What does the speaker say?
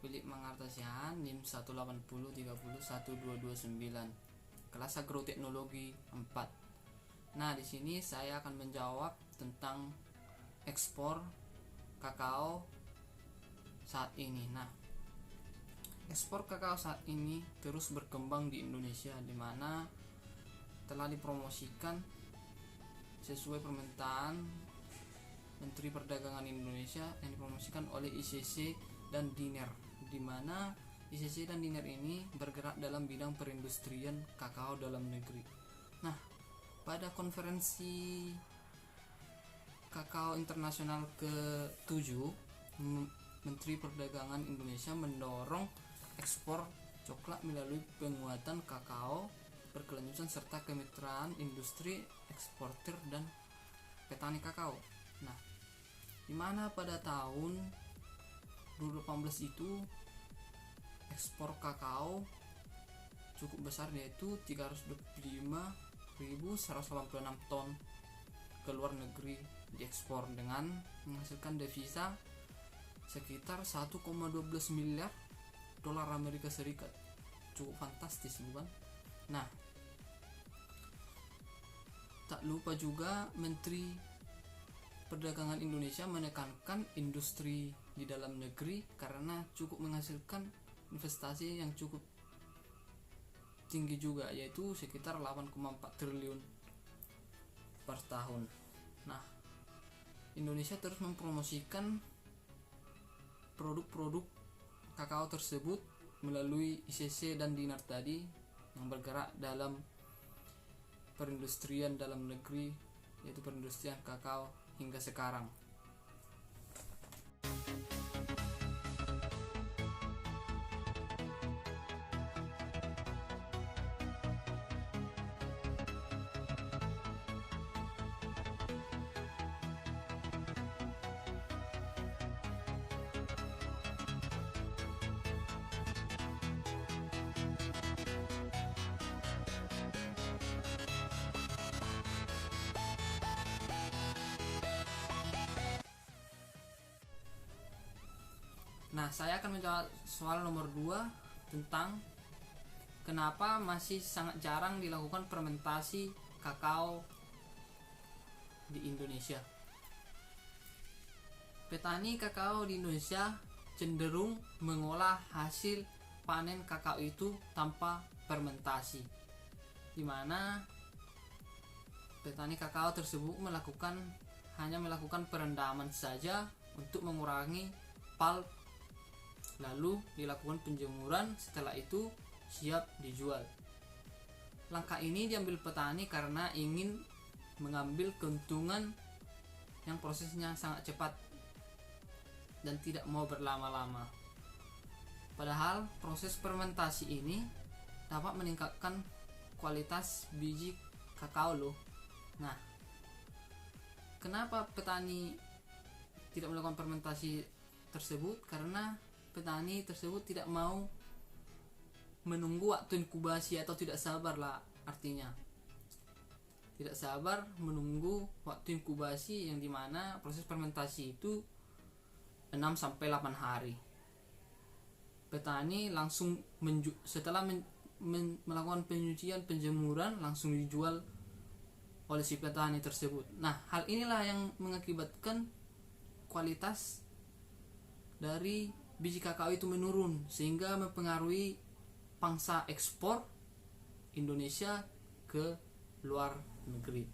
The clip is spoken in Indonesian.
Philip Mangartasian, NIM 180301229, kelas agroteknologi 4. Nah, di sini saya akan menjawab tentang ekspor kakao saat ini. Nah, ekspor kakao saat ini terus berkembang di Indonesia, di mana telah dipromosikan sesuai permintaan Menteri Perdagangan Indonesia yang dipromosikan oleh ICC dan DINER, di mana ICC dan DINER ini bergerak dalam bidang perindustrian kakao dalam negeri. Nah, pada konferensi kakao internasional ke-7, Menteri Perdagangan Indonesia mendorong ekspor coklat melalui penguatan kakao berkelanjutan serta kemitraan industri eksportir dan petani kakao. Nah, di mana pada tahun 2018 itu ekspor kakao cukup besar, yaitu 325.186 ton ke luar negeri diekspor dengan menghasilkan devisa sekitar 1,12 miliar dolar Amerika Serikat. Cukup fantastis, bukan? Nah, tak lupa juga Menteri Perdagangan Indonesia menekankan industri di dalam negeri karena cukup menghasilkan investasi yang cukup tinggi juga, yaitu sekitar 8,4 triliun per tahun. Nah, Indonesia terus mempromosikan produk-produk kakao tersebut melalui ICC dan DINER tadi yang bergerak dalam perindustrian dalam negeri, yaitu perindustrian kakao hingga sekarang. Nah, saya akan menjawab soal nomor 2 tentang kenapa masih sangat jarang dilakukan fermentasi kakao di Indonesia. Petani kakao di Indonesia cenderung mengolah hasil panen kakao itu tanpa fermentasi, di mana petani kakao tersebut hanya melakukan perendaman saja untuk mengurangi pulp, lalu dilakukan penjemuran, setelah itu siap dijual. Langkah ini diambil petani karena ingin mengambil keuntungan yang prosesnya sangat cepat dan tidak mau berlama-lama. Padahal proses fermentasi ini dapat meningkatkan kualitas biji kakao loh. Nah, kenapa petani tidak melakukan fermentasi tersebut? Karena petani tersebut tidak mau menunggu waktu inkubasi, atau tidak sabar lah, artinya tidak sabar menunggu waktu inkubasi yang dimana proses fermentasi itu 6-8 hari. Petani langsung setelah melakukan penyucian, penjemuran, langsung dijual oleh si petani tersebut. Nah, hal inilah yang mengakibatkan kualitas dari biji kakao itu menurun, sehingga mempengaruhi pangsa ekspor Indonesia ke luar negeri.